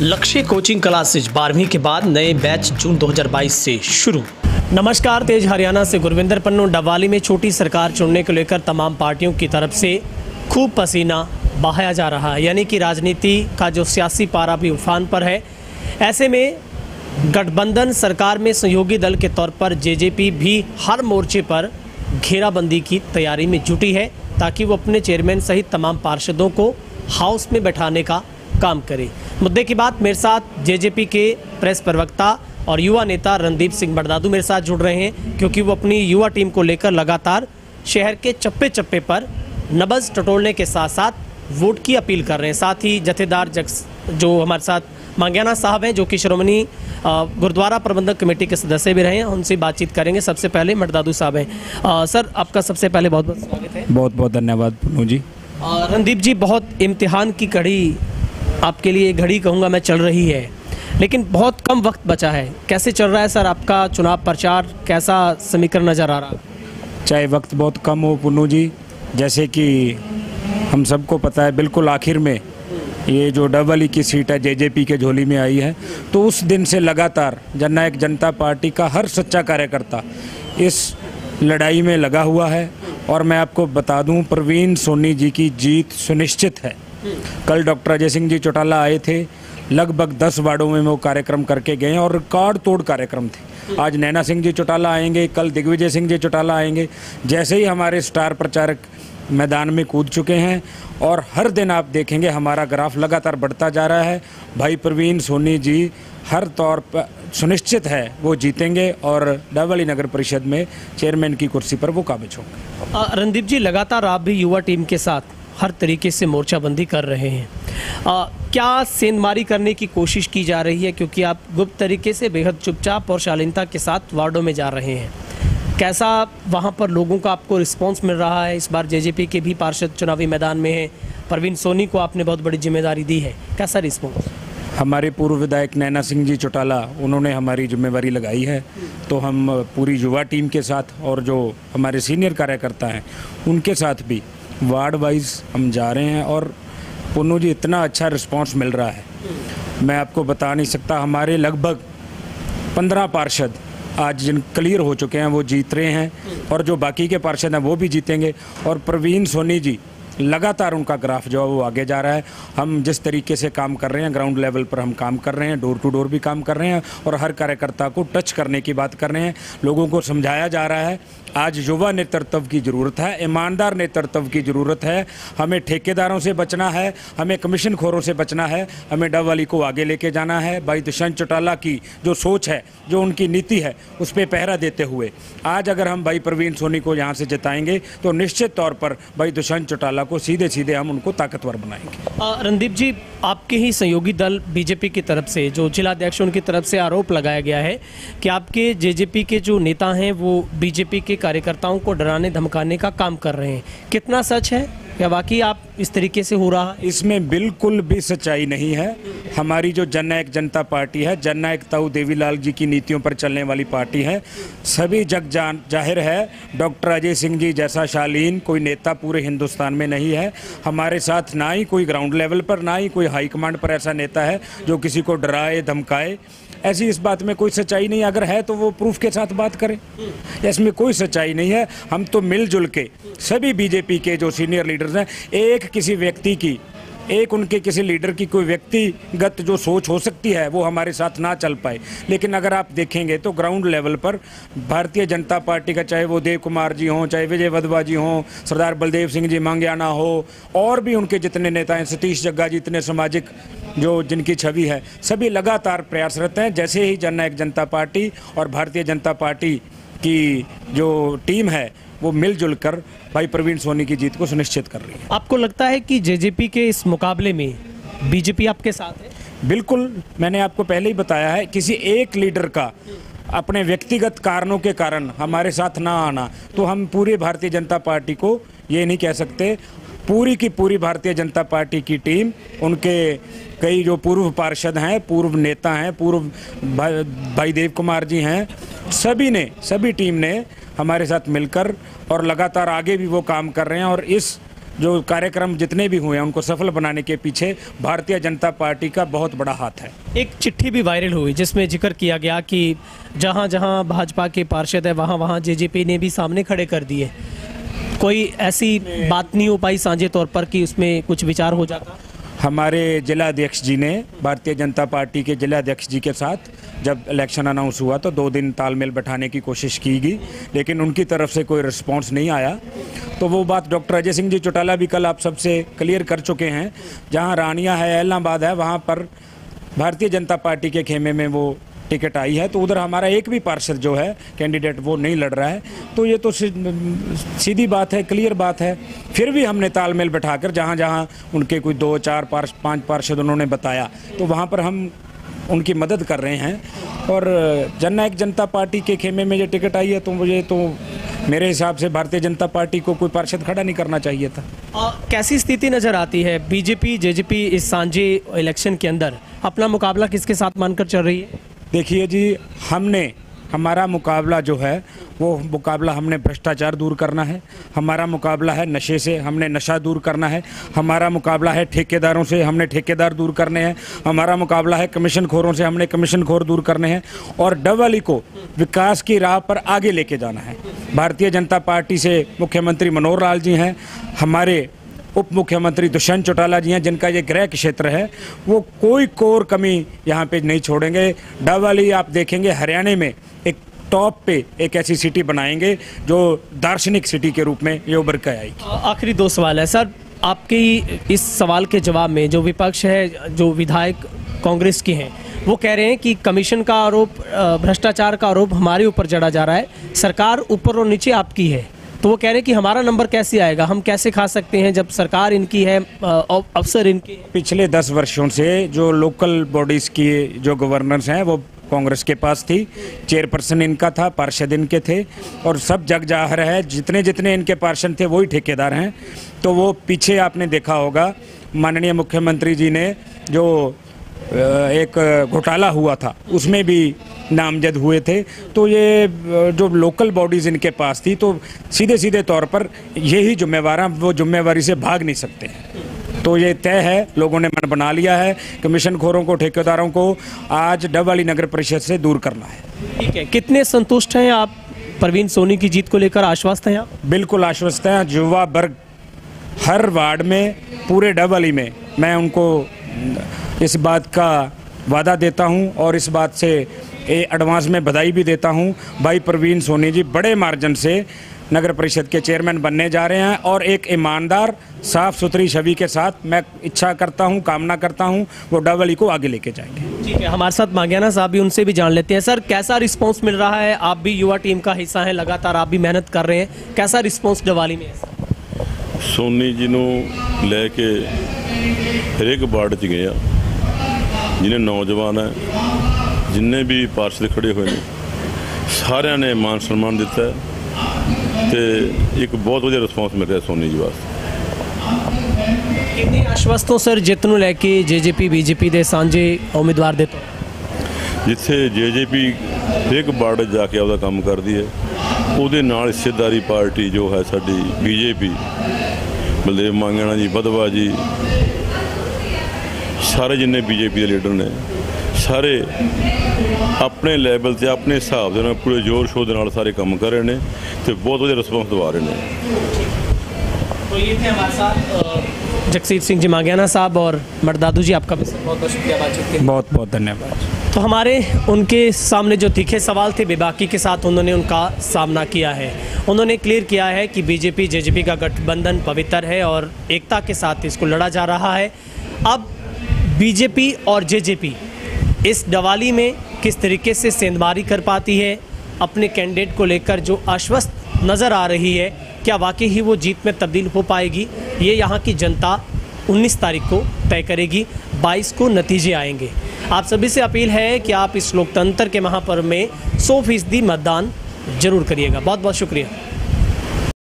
लक्ष्य coaching classes 12वीं के बाद नए बैच जून 2022 से शुरू। नमस्कार, तेज हरियाणा से गुरविंदर पन्नू। डबवाली में छोटी सरकार चुनने को लेकर तमाम पार्टियों की तरफ से खूब पसीना बहाया जा रहा है, यानी कि राजनीति का जो सियासी पारा भी उफान पर है। ऐसे में गठबंधन सरकार में सहयोगी दल के तौर पर जेजेपी भी हर मोर्चे पर घेराबंदी की तैयारी में जुटी है ताकि वो अपने चेयरमैन सहित तमाम पार्षदों को हाउस में बैठाने का काम करे। मुद्दे की बात मेरे साथ जेजेपी के प्रेस प्रवक्ता और युवा नेता रणदीप सिंह बड़दादू मेरे साथ जुड़ रहे हैं, क्योंकि वो अपनी युवा टीम को लेकर लगातार शहर के चप्पे चप्पे पर नब्ज़ टटोलने के साथ साथ वोट की अपील कर रहे हैं। साथ ही जथेदार जो हमारे साथ मांगियाना साहब हैं, जो कि श्रोमणी गुरुद्वारा प्रबंधक कमेटी के सदस्य भी रहे हैं, उनसे बातचीत करेंगे। सबसे पहले बड़दादू साहब हैं। सर, आपका सबसे पहले बहुत बहुत स्वागत है। बहुत बहुत धन्यवाद पुनू जी। रणदीप जी, बहुत इम्तिहान की कड़ी आपके लिए घड़ी कहूँगा मैं चल रही है, लेकिन बहुत कम वक्त बचा है। कैसे चल रहा है सर आपका चुनाव प्रचार? कैसा समीकरण नज़र आ रहा है? चाहे वक्त बहुत कम हो पुनू जी, जैसे कि हम सबको पता है, बिल्कुल आखिर में ये जो डबवाली की सीट है जेजेपी के झोली में आई है, तो उस दिन से लगातार जननायक जनता पार्टी का हर सच्चा कार्यकर्ता इस लड़ाई में लगा हुआ है। और मैं आपको बता दूं, प्रवीण सोनी जी की जीत सुनिश्चित है। कल डॉक्टर अजय सिंह जी चौटाला आए थे, लगभग 10 वार्डों में वो कार्यक्रम करके गए और रिकॉर्ड तोड़ कार्यक्रम थे। आज नैना सिंह जी चौटाला आएंगे, कल दिग्विजय सिंह जी चौटाला आएंगे। जैसे ही हमारे स्टार प्रचारक मैदान में कूद चुके हैं और हर दिन आप देखेंगे हमारा ग्राफ लगातार बढ़ता जा रहा है। भाई प्रवीण सोनी जी हर तौर पर सुनिश्चित है वो जीतेंगे और डबवाली नगर परिषद में चेयरमैन की कुर्सी पर वो काबिज होंगे। रणदीप जी, लगातार आप भी युवा टीम के साथ हर तरीके से मोर्चाबंदी कर रहे हैं। क्या सेंधमारी करने की कोशिश की जा रही है? क्योंकि आप गुप्त तरीके से बेहद चुपचाप और शालीनता के साथ वार्डों में जा रहे हैं। कैसा वहां पर लोगों का आपको रिस्पांस मिल रहा है? इस बार जेजेपी के भी पार्षद चुनावी मैदान में हैं, प्रवीण सोनी को आपने बहुत बड़ी जिम्मेदारी दी है, कैसा रिस्पांस? हमारे पूर्व विधायक नैना सिंह जी चौटाला, उन्होंने हमारी जिम्मेवारी लगाई है, तो हम पूरी युवा टीम के साथ और जो हमारे सीनियर कार्यकर्ता हैं उनके साथ भी वार्ड वाइज हम जा रहे हैं। और पुन्नू जी, इतना अच्छा रिस्पांस मिल रहा है, मैं आपको बता नहीं सकता। हमारे लगभग 15 पार्षद आज जिन क्लियर हो चुके हैं वो जीत रहे हैं और जो बाकी के पार्षद हैं वो भी जीतेंगे। और प्रवीण सोनी जी लगातार उनका ग्राफ जो है वो आगे जा रहा है। हम जिस तरीके से काम कर रहे हैं, ग्राउंड लेवल पर हम काम कर रहे हैं, डोर टू डोर भी काम कर रहे हैं और हर कार्यकर्ता को टच करने की बात कर रहे हैं। लोगों को समझाया जा रहा है आज युवा नेतृत्व की ज़रूरत है, ईमानदार नेतृत्व की ज़रूरत है। हमें ठेकेदारों से बचना है, हमें कमीशन खोरों से बचना है, हमें डबवाली को आगे लेके जाना है। भाई दुष्यंत चौटाला की जो सोच है, जो उनकी नीति है, उस पर पहरा देते हुए आज अगर हम भाई प्रवीण सोनी को यहाँ से जिताएंगे तो निश्चित तौर पर भाई दुष्यंत चौटाला को सीधे सीधे हम उनको ताकतवर बनाएंगे। रणदीप जी, आपके ही सहयोगी दल बीजेपी की तरफ से, जो जिलाध्यक्ष उनकी तरफ से आरोप लगाया गया है कि आपके जेजेपी के जो नेता हैं वो बीजेपी के कार्यकर्ताओं को डराने धमकाने का काम कर रहे हैं, कितना सच है? क्या वाकई आप इस तरीके से हो रहा है? इसमें बिल्कुल भी सच्चाई नहीं है। हमारी जो जननायक जनता पार्टी है, जननायक ताऊ देवीलाल जी की नीतियों पर चलने वाली पार्टी है। सभी जग जाहिर है, डॉक्टर अजय सिंह जी जैसा शालीन कोई नेता पूरे हिंदुस्तान में नहीं है। हमारे साथ ना ही कोई ग्राउंड लेवल पर, ना ही कोई हाईकमांड पर ऐसा नेता है जो किसी को डराए धमकाए। ऐसी इस बात में कोई सच्चाई नहीं। अगर है तो वो प्रूफ के साथ बात करें, इसमें कोई सच्चाई नहीं है। हम तो मिलजुल के सभी बीजेपी के जो सीनियर लीडर्स हैं, एक किसी व्यक्ति की, एक उनके किसी लीडर की कोई व्यक्तिगत जो सोच हो सकती है वो हमारे साथ ना चल पाए, लेकिन अगर आप देखेंगे तो ग्राउंड लेवल पर भारतीय जनता पार्टी का, चाहे वो देव कुमार जी हों, चाहे विजय वधवा जी हों, सरदार बलदेव सिंह जी मांगियाना हो, और भी उनके जितने नेता हैं, सतीश जग्गा जी, इतने सामाजिक जो जिनकी छवि है, सभी लगातार प्रयासरत हैं। जैसे ही जननायक जनता पार्टी और भारतीय जनता पार्टी की जो टीम है वो मिलजुल कर भाई प्रवीण सोनी की जीत को सुनिश्चित कर रही है। आपको लगता है कि जेजेपी के इस मुकाबले में बीजेपी आपके साथ है? बिल्कुल, मैंने आपको पहले ही बताया है, किसी एक लीडर का अपने व्यक्तिगत कारणों के कारण हमारे साथ ना आना, तो हम पूरी भारतीय जनता पार्टी को ये नहीं कह सकते। पूरी की पूरी भारतीय जनता पार्टी की टीम, उनके कई जो पूर्व पार्षद हैं, पूर्व नेता हैं, पूर्व भाई देव कुमार जी हैं, सभी टीम ने हमारे साथ मिलकर और लगातार आगे भी वो काम कर रहे हैं। और इस जो कार्यक्रम जितने भी हुए हैं उनको सफल बनाने के पीछे भारतीय जनता पार्टी का बहुत बड़ा हाथ है। एक चिट्ठी भी वायरल हुई जिसमें जिक्र किया गया कि जहां जहां भाजपा के पार्षद है वहां वहां जेजेपी ने भी सामने खड़े कर दिए। कोई ऐसी बात नहीं हो पाई साझे तौर पर कि उसमें कुछ विचार हो जाता? हमारे जिला अध्यक्ष जी ने भारतीय जनता पार्टी के जिला अध्यक्ष जी के साथ जब इलेक्शन अनाउंस हुआ तो 2 दिन तालमेल बैठाने की कोशिश की गई, लेकिन उनकी तरफ से कोई रिस्पांस नहीं आया। तो वो बात डॉक्टर अजय सिंह जी चौटाला भी कल आप सबसे क्लियर कर चुके हैं। जहां रानिया है, इलाहाबाद है, वहां पर भारतीय जनता पार्टी के खेमे में वो टिकट आई है, तो उधर हमारा एक भी पार्षद जो है कैंडिडेट वो नहीं लड़ रहा है। तो ये तो सीधी बात है, क्लियर बात है। फिर भी हमने तालमेल बैठाकर जहाँ जहाँ उनके कोई 2, 4, 5 पार्षद उन्होंने बताया तो वहाँ पर हम उनकी मदद कर रहे हैं। और जननायक जनता पार्टी के खेमे में ये टिकट आई है तो मुझे तो मेरे हिसाब से भारतीय जनता पार्टी को कोई पार्षद खड़ा नहीं करना चाहिए था। कैसी स्थिति नज़र आती है बीजेपी जेजेपी इस सांझे इलेक्शन के अंदर? अपना मुकाबला किसके साथ मानकर चल रही है? देखिए जी, हमारा मुकाबला जो है वो मुकाबला हमने भ्रष्टाचार दूर करना है, हमारा मुकाबला है नशे से, हमने नशा दूर करना है, हमारा मुकाबला है ठेकेदारों से, हमने ठेकेदार दूर करने हैं, हमारा मुकाबला है कमीशन खोरों से, हमने कमीशन खोर दूर करने हैं और डबल को विकास की राह पर आगे लेके जाना है। भारतीय जनता पार्टी से मुख्यमंत्री मनोहर लाल जी हैं, हमारे उप मुख्यमंत्री दुष्यंत चौटाला जी हैं जिनका ये गृह क्षेत्र है, वो कोई कोर कमी यहाँ पे नहीं छोड़ेंगे। डबल आप देखेंगे हरियाणा में एक टॉप पे एक ऐसी सिटी बनाएंगे जो दार्शनिक सिटी के रूप में ये उभर कर आएगी। आखिरी 2 सवाल है सर, आपके इस सवाल के जवाब में जो विपक्ष है, जो विधायक कांग्रेस के हैं, वो कह रहे हैं कि कमीशन का आरोप, भ्रष्टाचार का आरोप हमारे ऊपर जड़ा जा रहा है, सरकार ऊपर और नीचे आपकी है। तो वो कह रहे हैं कि हमारा नंबर कैसे आएगा, हम कैसे खा सकते हैं जब सरकार इनकी है, अफसर इनके हैं। पिछले 10 वर्षों से जो लोकल बॉडीज़ की जो गवर्नेंस हैं वो कांग्रेस के पास थी, चेयरपर्सन इनका था, पार्षद इनके थे और सब जग जाहिर है जितने जितने इनके पार्षद थे वही ठेकेदार हैं। तो वो पीछे आपने देखा होगा माननीय मुख्यमंत्री जी ने जो एक घोटाला हुआ था उसमें भी नामजद हुए थे। तो ये जो लोकल बॉडीज़ इनके पास थी तो सीधे सीधे तौर पर यही जिम्मेवार हैं, वो जिम्मेवारी से भाग नहीं सकते हैं। तो ये तय है, लोगों ने मन बना लिया है, कमीशन खोरों को, ठेकेदारों को आज डबवाली नगर परिषद से दूर करना है। ठीक है, कितने संतुष्ट हैं आप परवीन सोनी की जीत को लेकर? आश्वस्त हैं आप? बिल्कुल आश्वस्त हैं। युवा वर्ग हर वार्ड में, पूरे डबवाली में मैं उनको इस बात का वादा देता हूं और इस बात से एडवांस में बधाई भी देता हूं। भाई परवीन सोनी जी बड़े मार्जिन से नगर परिषद के चेयरमैन बनने जा रहे हैं और एक ईमानदार, साफ सुथरी छवि के साथ मैं इच्छा करता हूं, कामना करता हूं वो डबवाली को आगे लेके जाएंगे। ठीक है, हमारे साथ मांगियाना साहब भी, उनसे भी जान लेते हैं। सर, कैसा रिस्पांस मिल रहा है? आप भी युवा टीम का हिस्सा हैं, लगातार आप भी मेहनत कर रहे हैं, कैसा रिस्पांस डबवाली में है? सोनी जी ਨੂੰ ਲੈ ਕੇ ਹਰੇਕ ਵਾਰਡ 'ਚ ਗਏ ਆ, ਜਿਹਨੇ ਨੌਜਵਾਨ ਹੈ, ਜਿੰਨੇ ਵੀ ਪਾਰਸ਼ਦ ਖੜੇ ਹੋਏ ਨੇ, ਸਾਰਿਆਂ ਨੇ ਮਾਨ ਸਨਮਾਨ ਦਿੱਤਾ ਤੇ ਇੱਕ ਬਹੁਤ ਵਧੀਆ ਰਿਸਪੌਂਸ ਮਿਲ ਰਿਹਾ ਸੋਨੀ ਜੀ ਵਾਸਤੇ। ਕਿੰਨੇ ਆਸ਼ਵਸਤ ਹੋ ਸਰ ਜਿੱਤ ਨੂੰ ਲੈ ਕੇ ਜੇਜੇਪੀ ਬੀਜੇਪੀ ਦੇ ਸਾਂਝੇ ਉਮੀਦਵਾਰ ਦੇ ਤੋਂ? ਜਿੱਥੇ ਜੇਜੇਪੀ ਹਰੇਕ ਵਾਰਡ ਜਾ ਕੇ ਆਪਦਾ ਕੰਮ ਕਰਦੀ ਹੈ, ਉਹਦੇ ਨਾਲ ਹਿੱਸੇਦਾਰੀ ਪਾਰਟੀ ਜੋ ਹੈ ਸਾਡੀ ਬੀਜੇਪੀ, ਬਲਦੇਵ ਮਾਂਗਣਾ ਜੀ, ਬਧਵਾ ਜੀ, ਸਾਰੇ ਜਿੰਨੇ ਬੀਜੇਪੀ ਦੇ ਲੀਡਰ ਨੇ, ਸਾਰੇ ਆਪਣੇ ਲੈਵਲ ਤੇ ਆਪਣੇ ਹਿਸਾਬ ਦੇ ਨਾਲ ਪੂਰੇ ਜ਼ੋਰ ਸ਼ੋਰ ਦੇ ਨਾਲ ਸਾਰੇ ਕੰਮ ਕਰ ਰਹੇ ਨੇ ਤੇ ਬਹੁਤ ਵਧੀਆ ਰਿਸਪੌਂਸ ਦਵਾ ਰਹੇ ਨੇ। तो ये थे हमारे साथ जगसीत सिंह जी मांगियाना साहब और मर्दादू जी, आपका भी बहुत बहुत शुक्रिया बातचीत के लिए। बहुत बहुत धन्यवाद। तो हमारे उनके सामने जो तीखे सवाल थे बेबाकी के साथ उन्होंने उनका सामना किया है। उन्होंने क्लियर किया है कि बीजेपी जेजेपी का गठबंधन पवित्र है और एकता के साथ इसको लड़ा जा रहा है। अब बीजेपी और जेजेपी इस डबवाली में किस तरीके से सेंधमारी कर पाती है, अपने कैंडिडेट को लेकर जो आश्वस्त नज़र आ रही है, क्या वाकई ही वो जीत में तब्दील हो पाएगी, ये यहाँ की जनता 19 तारीख को तय करेगी। 22 को नतीजे आएंगे। आप सभी से अपील है कि आप इस लोकतंत्र के महापर्व में 100% मतदान जरूर करिएगा। बहुत बहुत शुक्रिया।